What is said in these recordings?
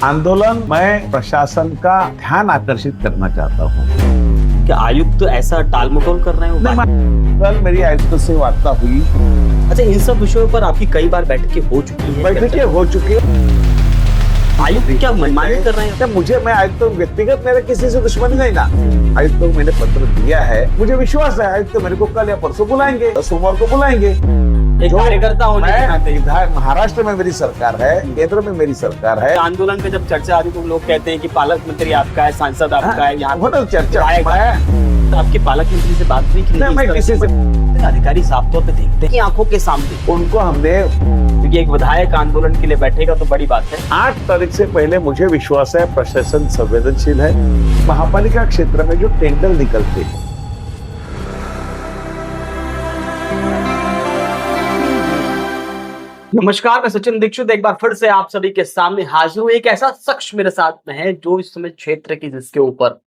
आंदोलन मैं प्रशासन का ध्यान आकर्षित करना चाहता हूँ। क्या आयुक्त तो ऐसा टाल मटोल कर रहे हैं? कल मेरी आयुक्त से वार्ता हुई। अच्छा, इन सब विषयों पर आपकी कई बार बैठकें हो चुकी हैं। बैठकें हो चुकी है। आयुक्त क्या मनमानी कर रहे हैं? मैं आयुक्त व्यक्तिगत मेरे किसी से दुश्मनी नहीं ना। आयुक्त को मैंने पत्र दिया है, मुझे विश्वास है आयुक्त मेरे को कल या परसों बुलाएंगे, सोमवार को बुलाएंगे। एक कार्यकर्ता होने के नाते महाराष्ट्र में मेरी सरकार है, केंद्र में मेरी सरकार है। आंदोलन पे जब चर्चा आती तो लोग कहते हैं कि पालक मंत्री आपका है, सांसद आपका है, यहाँ चर्चा आपके पालक मंत्री से बात हुई कि नहीं? मैं किसी से अधिकारी साफ तौर पे देखते हैं आंखों के सामने उनको हमने, क्योंकि एक विधायक आंदोलन के लिए बैठेगा तो बड़ी बात है। 8 तारीख से पहले मुझे विश्वास है प्रशासन संवेदनशील है। महापालिका क्षेत्र में जो टेंडर निकलते हैं, नमस्कार, मैं सचिन दीक्षित एक बार फिर से आप सभी के सामने हाजिर हूं। एक ऐसा शख्स मेरे साथ में है जो इस समय क्षेत्र की जिसके ऊपर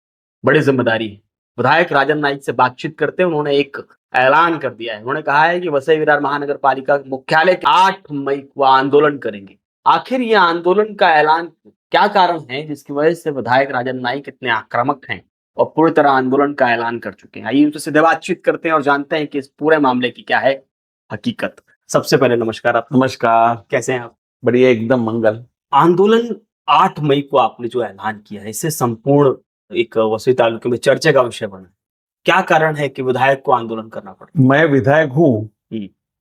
बड़ी जिम्मेदारी है। विधायक राजन नाईक से बातचीत करते हैं उन्होंने एक ऐलान कर दिया है। उन्होंने कहा है कि वसई विरार महानगर पालिका मुख्यालय के 8 मई को आंदोलन करेंगे। आखिर ये आंदोलन का ऐलान क्या कारण है जिसकी वजह से विधायक राजन नाईक इतने आक्रामक हैं और पूरी तरह आंदोलन का ऐलान कर चुके हैं? आइए उनसे सीधे बातचीत करते हैं और जानते हैं कि इस पूरे मामले की क्या है हकीकत। सबसे पहले नमस्कार। आप नमस्कार, कैसे हैं आप? बढ़िया, एकदम मंगल। आंदोलन 8 मई को आपने जो ऐलान किया है, इससे संपूर्ण एक वसई तालुके में चर्चा का विषय बना। क्या कारण है कि विधायक को आंदोलन करना पड़ा? मैं विधायक हूँ,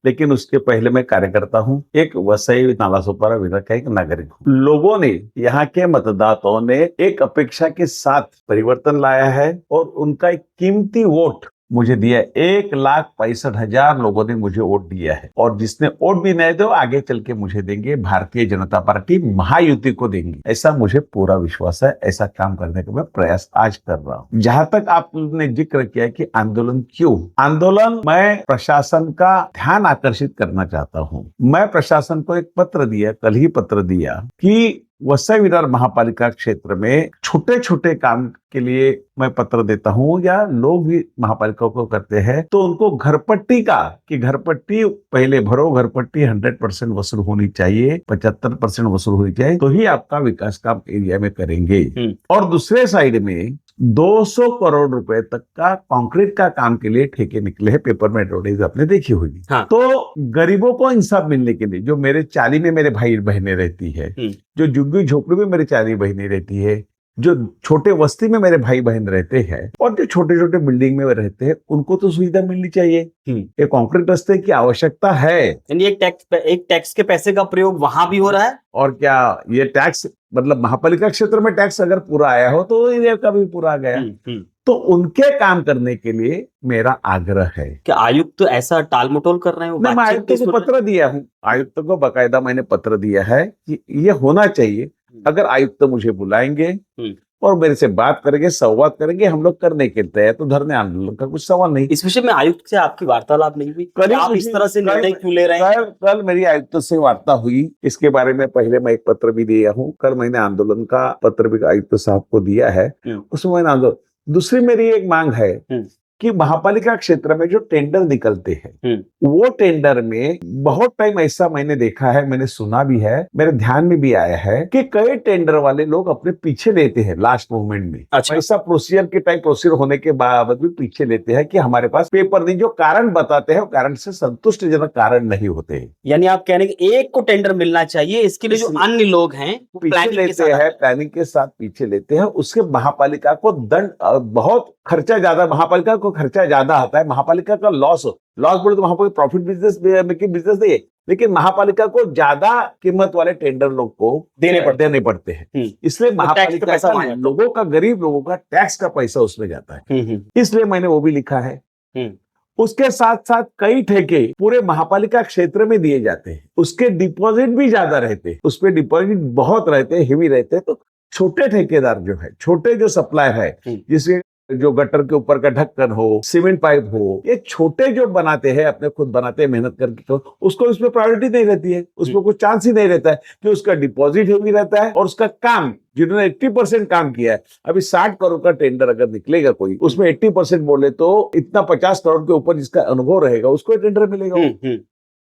लेकिन उसके पहले मैं कार्यकर्ता हूँ। एक वसई नालासोपारा विधायक का एक नागरिक हूँ। लोगों ने, यहाँ के मतदाताओं ने एक अपेक्षा के साथ परिवर्तन लाया है और उनका एक कीमती वोट मुझे दिया। 1,65,000 लोगों ने मुझे वोट दिया है और जिसने वोट भी नहीं दो आगे चल के मुझे देंगे, भारतीय जनता पार्टी महायुति को देंगे, ऐसा मुझे पूरा विश्वास है। ऐसा काम करने का मैं प्रयास आज कर रहा हूँ। जहां तक आपने जिक्र किया कि आंदोलन क्यों, आंदोलन मैं प्रशासन का ध्यान आकर्षित करना चाहता हूँ। मैं प्रशासन को एक पत्र दिया, कल ही पत्र दिया कि वसई विरार महापालिका क्षेत्र में छोटे छोटे काम के लिए मैं पत्र देता हूं, या लोग भी महापालिका को करते हैं तो उनको घरपट्टी का, कि घरपट्टी पहले भरो, घरपट्टी 100% वसूल होनी चाहिए, 75% वसूल होनी चाहिए, तो ही आपका विकास काम एरिया में करेंगे। और दूसरे साइड में 200 करोड़ रुपए तक का कंक्रीट का काम के लिए ठेके निकले हैं। पेपर में एडवर्टाइज आपने देखी होगी। हाँ। तो गरीबों को इंसाफ मिलने के लिए, जो मेरे चाली में मेरे भाई बहनें रहती है, जो झुग्गी झोपड़ी में मेरे चाली बहनें रहती है, जो छोटे बस्ती में मेरे भाई बहन रहते हैं और जो छोटे छोटे बिल्डिंग में रहते हैं, उनको तो सुविधा मिलनी चाहिए। एक कंक्रीट रास्ते की आवश्यकता है। यानी एक टैक्स के पैसे का प्रयोग वहां भी हो रहा है। और क्या ये टैक्स, मतलब महापालिका क्षेत्र में टैक्स अगर पूरा आया हो तो एरिया का भी पूरा आ गया। तो उनके काम करने के लिए मेरा आग्रह है। क्या आयुक्त तो ऐसा टाल मटोल कर रहे हैं? मैं आयुक्त को पत्र दिया हूँ, आयुक्त को बकायदा मैंने पत्र दिया है कि ये होना चाहिए। अगर आयुक्त मुझे बुलाएंगे और मेरे से बात करेंगे, संवाद करेंगे, हम लोग करने के तय, तो धरने आंदोलन का कुछ सवाल नहीं। इस विषय में आयुक्त से आपकी वार्तालाप नहीं हुई? कल आप इस तरह से निर्णय क्यों ले रहे हैं? कल मेरी आयुक्त से वार्ता हुई, इसके बारे में पहले मैं एक पत्र भी दिया हूँ। कल मैंने आंदोलन का पत्र भी आयुक्त साहब को दिया है। उसमें मैंने आंदोलन, दूसरी मेरी एक मांग है कि महापालिका क्षेत्र में जो टेंडर निकलते हैं, वो टेंडर में बहुत टाइम ऐसा मैंने देखा है, मैंने सुना भी है, मेरे ध्यान में भी आया है कि कई टेंडर वाले लोग अपने पीछे लेते हैं लास्ट मोमेंट में। अच्छा। ऐसा प्रोसीजर के टाइम प्रोसीजर होने के बाद भी पीछे लेते हैं कि हमारे पास पेपर नहीं, जो कारण बताते हैं वो कारण से संतुष्टिजनक कारण नहीं होते। यानी आप कह रहे हैं कि एक को टेंडर मिलना चाहिए, इसके लिए जो अन्य लोग हैं पीछे लेते हैं, प्लानिंग के साथ पीछे लेते हैं। उसके महापालिका को दंड, बहुत खर्चा ज्यादा, महापालिका को खर्चा ज्यादा आता है। महापालिका का लॉस बोले तो वहां पर प्रॉफिट बिजनेस नहीं है, लेकिन महापालिका को ज्यादा कीमत वाले टेंडर लोग को देने पड़ते हैं। इसलिए महापालिका का, लोगों का, गरीब लोगों का टैक्स का पैसा उसमें जाता है। इसलिए मैंने वो भी लिखा है। उसके साथ साथ कई ठेके पूरे महापालिका क्षेत्र में दिए जाते हैं, उसके डिपॉजिट भी ज्यादा रहते हैं, उसपे डिपॉजिट बहुत रहते हैं, हेवी रहते हैं। तो छोटे ठेकेदार जो है, छोटे जो सप्लायर है, जिसके जो गटर के ऊपर का ढक्कन हो, सीमेंट पाइप हो, ये छोटे जो बनाते हैं, अपने खुद बनाते हैं मेहनत करके, तो उसको इसमें प्रायोरिटी नहीं रहती है, उसमें कोई चांस ही नहीं रहता है कि उसका डिपॉजिट हेवी रहता है और उसका काम, जिन्होंने 80% काम किया है, अभी 60 करोड़ का टेंडर अगर निकलेगा कोई, उसमें 80% बोले तो इतना 50 करोड़ के ऊपर जिसका अनुभव रहेगा उसको टेंडर मिलेगा।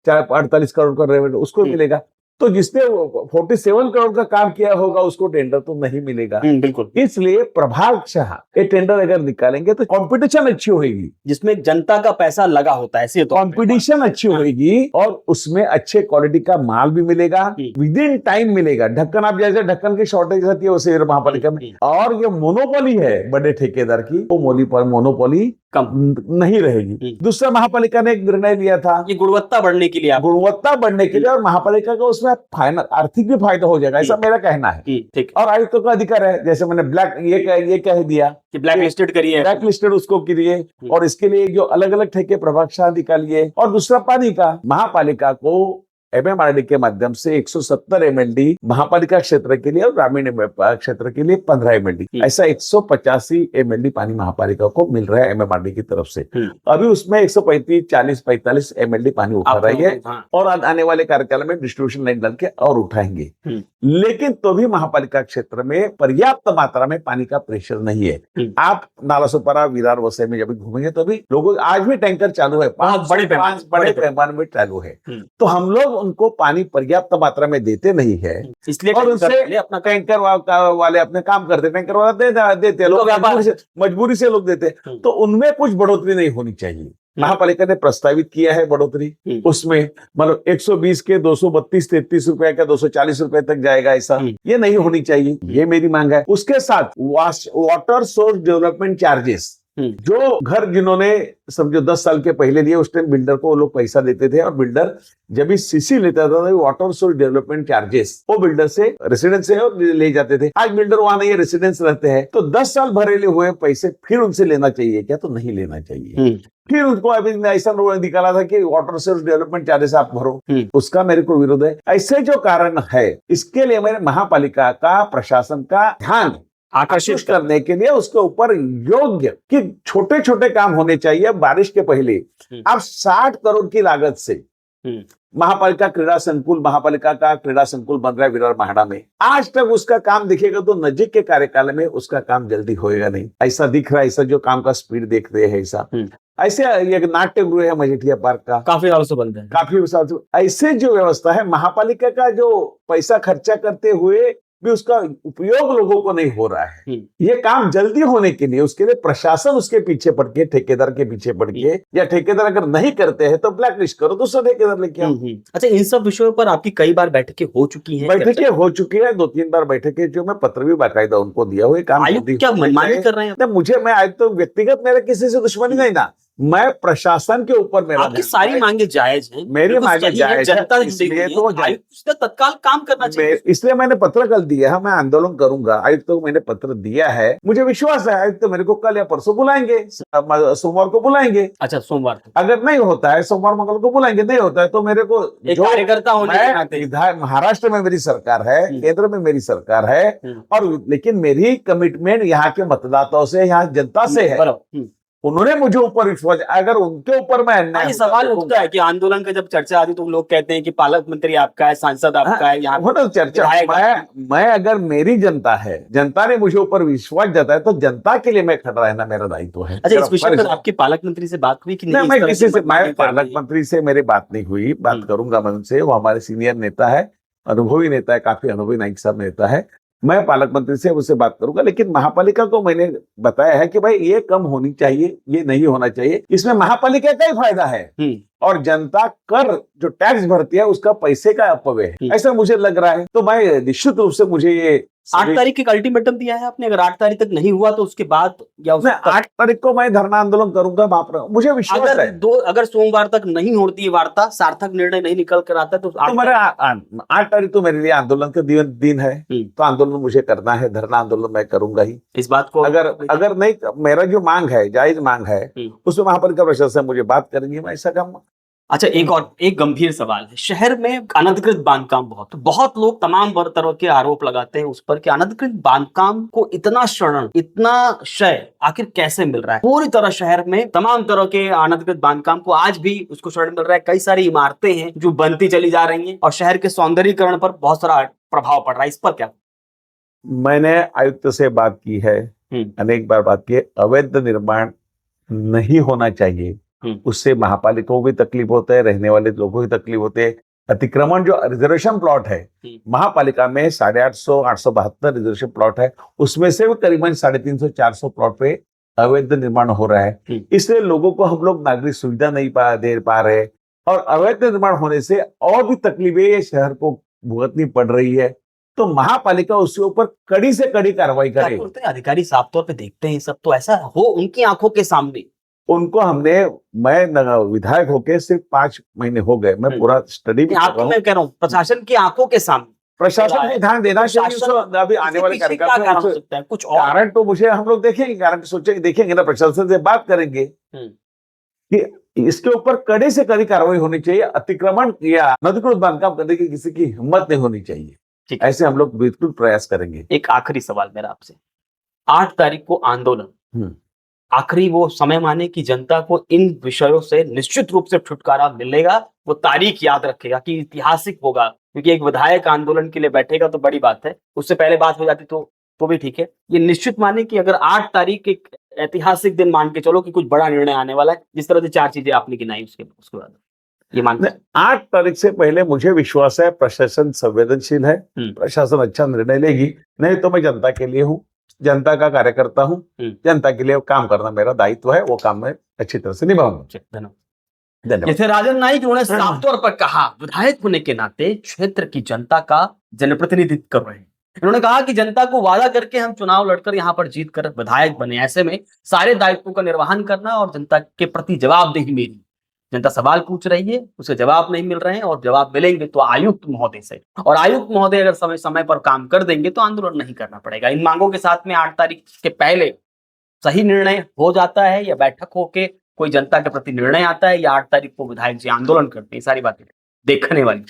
चाहे 48 करोड़ का रेवेन्यू उसको मिलेगा। तो जिसने 47 करोड़ का काम किया होगा उसको टेंडर तो नहीं मिलेगा। बिल्कुल। इसलिए प्रभागशः ये टेंडर अगर निकालेंगे तो कंपटीशन अच्छी होगी, जिसमें जनता का पैसा लगा होता है, ऐसे तो कंपटीशन अच्छी होगी और उसमें अच्छे क्वालिटी का माल भी मिलेगा, विद इन टाइम मिलेगा। ढक्कन, आप जैसे ढक्कन की शॉर्टेज रहती है वैसे महापालिका में, और ये मोनोपोली है बड़े ठेकेदार की, वो मोनोपोली कम नहीं रहेगी। दूसरा, महापालिका ने एक निर्णय लिया था ये गुणवत्ता बढ़ने के लिए, गुणवत्ता बढ़ने के लिए, और महापालिका को उसमें फाइनल आर्थिक भी फायदा हो जाएगा, ऐसा मेरा कहना है। ठीक। और आयुक्तों का अधिकार है, जैसे मैंने ये कह दिया कि ब्लैक लिस्टेड करिए, ब्लैक लिस्टेड उसको करिए, और इसके लिए जो अलग अलग ठेके प्रभागशाह निकालिए। और दूसरा, पानी का, महापालिका को एमएमआरडी के माध्यम से 170 एमएलडी महापालिका क्षेत्र के लिए और ग्रामीण क्षेत्र के लिए 15 एमएलडी, ऐसा 185 एमएलडी पानी महापालिका को मिल रहा है एमएमआरडी की तरफ से। अभी उसमें 135, 40, 45 एमएलडी पानी उठा रही है, और आने वाले कार्यकाल में डिस्ट्रीब्यूशन लाइन डाल के और उठाएंगे। लेकिन तो भी महापालिका क्षेत्र में पर्याप्त मात्रा में पानी का प्रेशर नहीं है। आप नालासोपारा, विरार, वसई में जब घूमेंगे तो भी लोगों, आज भी टैंकर चालू है, बड़े पैमाने में चालू है। तो हम लोग उनको पानी पर्याप्त मात्रा में देते नहीं है, इसलिए और उनसे अपना टैंकर वाले अपने काम करते, टैंकर वाला देते लोग, मजबूरी से लोग देते। तो उनमें कुछ बढ़ोतरी नहीं होनी चाहिए। महापालिका ने प्रस्तावित किया है बढ़ोतरी, उसमें मतलब 120 के 232-33 रुपए का 240 रुपए तक जाएगा, ऐसा ये नहीं होनी चाहिए, ये मेरी मांग है। उसके साथ वाटर सोर्स डेवलपमेंट चार्जेस, जो घर जिन्होंने समझो 10 साल के पहले लिए, उस टाइम बिल्डर को वो लोग पैसा देते थे, और बिल्डर जब भी सीसी लेता था तो वाटर सोर्स डेवलपमेंट चार्जेस वो बिल्डर से, रेसिडेंस से ले जाते थे। आज बिल्डर वहां नहीं है, रेसिडेंस रहते हैं, तो 10 साल भरेले हुए पैसे फिर उनसे लेना चाहिए क्या? तो नहीं लेना चाहिए। फिर उनको अभी ऐसा निकाला था कि वाटर सोर्स डेवलपमेंट चार्जेस आप भरो, उसका मेरे को विरोध है। ऐसे जो कारण है, इसके लिए मेरे महापालिका का, प्रशासन का ध्यान आकर्षित करने के लिए उसके ऊपर योग्य कि छोटे छोटे काम होने चाहिए। बारिश के पहले अब 60 करोड़ की लागत से महापालिका क्रीड़ा संकुल, महापालिका का क्रीड़ा संकुल बन रहा है विरार माहड़ा में। आज तक उसका काम दिखेगा तो नजीक के कार्यकाल में उसका काम जल्दी होएगा नहीं, ऐसा दिख रहा है। ऐसा जो काम का स्पीड देख रहे हैं, ऐसे एक नाट्य गृह है मजीठिया पार्क का, काफी साल से बंद है, काफी साल से। ऐसे जो व्यवस्था है, महापालिका का जो पैसा खर्चा करते हुए भी उसका उपयोग लोगों को नहीं हो रहा है। ये काम जल्दी होने के लिए उसके लिए प्रशासन उसके पीछे पड़ के, ठेकेदार के पीछे पड़ के, या ठेकेदार अगर नहीं करते हैं तो ब्लैक लिस्ट करो, दूसरा ठेकेदार लेके आओ। अच्छा, इन सब विषयों पर आपकी कई बार बैठकें हो चुकी हैं? बैठकें हो चुकी है, 2-3 बार बैठकें, जो मैं पत्र भी बाकायदा उनको दिया हुआ। काम क्या मनमानी कर रहे हैं? मैं आज तो व्यक्तिगत मेरा किसी से दुश्मनी नहीं ना, मैं प्रशासन के ऊपर मेरा, आपकी सारी मांगे जायज हैं, मेरी मांगे जायज है, इसलिए तो आयुक्त तत्काल काम करना चाहिए। इसलिए मैंने पत्र कल दिया है, मैं आंदोलन करूंगा। आयुक्त को मैंने पत्र दिया है, मुझे विश्वास है आयुक्त मेरे को कल या परसों बुलाएंगे, सोमवार को बुलाएंगे। अच्छा, सोमवार, अगर नहीं होता है सोमवार मंगल को बुलाएंगे, नहीं होता है तो मेरे को एक कार्यकर्ता होने, महाराष्ट्र में मेरी सरकार है, केंद्र में मेरी सरकार है, और लेकिन मेरी कमिटमेंट यहाँ के मतदाताओं से, यहाँ जनता से है। उन्होंने मुझे ऊपर विश्वास, अगर उनके ऊपर मैं अन्याय, सवाल उठता है कि आंदोलन का जब चर्चा आती तो लोग कहते हैं कि पालक मंत्री आपका है, सांसद आपका है, यहाँ तो चर्चा। मैं अगर मेरी जनता है, जनता ने मुझे ऊपर विश्वास जताया तो जनता के लिए मैं खड़ा रहना मेरा दायित्व है। अच्छा, इस विषय पर आपके पालक मंत्री से बात हुई कि नहीं? मैं किसी से, मैं पालक मंत्री से मेरी बात नहीं हुई, बात करूंगा मैं उनसे। वो हमारे सीनियर नेता है, अनुभवी नेता है, काफी अनुभवी नाइक साहब नेता है। मैं पालक मंत्री से उससे बात करूंगा, लेकिन महापालिका को मैंने बताया है कि भाई ये कम होनी चाहिए, ये नहीं होना चाहिए, इसमें महापालिका का ही फायदा है, और जनता कर जो टैक्स भरती है उसका पैसे का अपव्यय है, ऐसा मुझे लग रहा है। तो मैं निश्चित रूप से, मुझे ये 8 तारीख का अल्टीमेटम दिया है आपने, अगर 8 तारीख तक नहीं हुआ तो उसके बाद, या 8 तारीख को मैं धरना आंदोलन करूंगा वहां पर, मुझे विश्वास है। अगर सोमवार तक नहीं होती है वार्ता, सार्थक निर्णय नहीं निकल कर आता तो 8 तारीख तो मेरे लिए आंदोलन का दिन है, तो आंदोलन मुझे करना है, धरना आंदोलन मैं करूंगा ही। इस बात को अगर नहीं, मेरा जो मांग है, जायज मांग है, उसमें महापालिका प्रशासन मुझे बात करेंगे, मैं ऐसा काम। अच्छा, एक गंभीर सवाल है। शहर में अनधिकृत बांधकाम बहुत लोग तमाम तरह के आरोप लगाते हैं उस पर कि अनधिकृत बांधकाम को इतना शरण, इतना क्षय आखिर कैसे मिल रहा है? पूरी तरह शहर में तमाम तरह के अनधिकृत बांधकाम को आज भी उसको शरण मिल रहा है। कई सारी इमारतें हैं जो बनती चली जा रही हैं और शहर के सौंदर्यीकरण पर बहुत सारा प्रभाव पड़ रहा है। इस पर क्या? मैंने आयुक्त से बात की है, अनेक बार बात की है। अवैध निर्माण नहीं होना चाहिए, उससे महापालिका को भी तकलीफ होता है, रहने वाले लोगों को भी तकलीफ होते है। अतिक्रमण जो रिजर्वेशन प्लॉट है महापालिका में 850 872 रिजर्वेशन प्लॉट है, उसमें से भी करीबन 350 400 प्लॉट पे अवैध निर्माण हो रहा है। इसलिए लोगों को हम लोग नागरिक सुविधा नहीं दे पा रहे, और अवैध निर्माण होने से और भी तकलीफें शहर को भुगतनी पड़ रही है। तो महापालिका उसके ऊपर कड़ी से कड़ी कार्रवाई क्या करे। बोलते हैं अधिकारी साफ तौर पे देखते हैं ये सब, तो ऐसा हो उनकी आंखों के सामने? उनको मैं विधायक होके सिर्फ 5 महीने हो गए, मैं पूरा स्टडी भी कर रहा हूँ। मैं कह रहा हूँ प्रशासन की आंखों के सामने प्रशासन को ध्यान देना चाहिए। प्रशासन- अभी आने वाले इसके पीछे क्या कार्यक्रम कारण हो में सकता है? कुछ और कारण तो मुझे हम लोग देखेंगे, कारण सोचेंगे, देखेंगे ना, प्रशासन से बात करेंगे कि इसके ऊपर कड़ी से कड़ी कार्रवाई होनी चाहिए। अतिक्रमण या अनधिकृत बांधकाम करने की किसी की हिम्मत नहीं होनी चाहिए। ठीक है। ऐसे हम लोग बिल्कुल प्रयास करेंगे। एक आखिरी सवाल मेरा आपसे, 8 तारीख को आंदोलन, आखिरी वो समय माने कि जनता को इन विषयों से निश्चित रूप से छुटकारा मिलेगा, वो तारीख याद रखेगा कि ऐतिहासिक होगा, क्योंकि एक विधायक आंदोलन के लिए बैठेगा तो बड़ी बात है, उससे पहले बात हो जाती तो भी ठीक है। ये निश्चित माने कि अगर 8 तारीख एक ऐतिहासिक दिन मान के चलो कि कुछ बड़ा निर्णय आने वाला है, जिस तरह से 4 चीजें आपने गिनाई उसके बाद ये मान 8 तारीख से पहले मुझे विश्वास है प्रशासन संवेदनशील है, प्रशासन अच्छा निर्णय लेगी। नहीं तो मैं जनता के लिए हूँ, जनता का कार्यकर्ता हूँ, जनता के लिए काम करना मेरा दायित्व है, वो काम मैं अच्छी तरह से निभाऊंगा। धन्यवाद। जैसे राजन नाईक उन्होंने साफ तौर पर कहा, विधायक होने के नाते क्षेत्र की जनता का जनप्रतिनिधित्व कर रहे हैं। उन्होंने कहा कि जनता को वादा करके हम चुनाव लड़कर यहाँ पर जीत कर विधायक बने, ऐसे में सारे दायित्वों का निर्वहन करना और जनता के प्रति जवाबदेही मेरी। जनता सवाल पूछ रही है, उसे जवाब नहीं मिल रहे हैं, और जवाब मिलेंगे तो आयुक्त महोदय से, और आयुक्त महोदय अगर समय पर काम कर देंगे तो आंदोलन नहीं करना पड़ेगा। इन मांगों के साथ में 8 तारीख के पहले सही निर्णय हो जाता है, या बैठक होके कोई जनता के प्रति निर्णय आता है, या 8 तारीख को विधायक जी आंदोलन करते हैं, सारी बातें देखने वाली।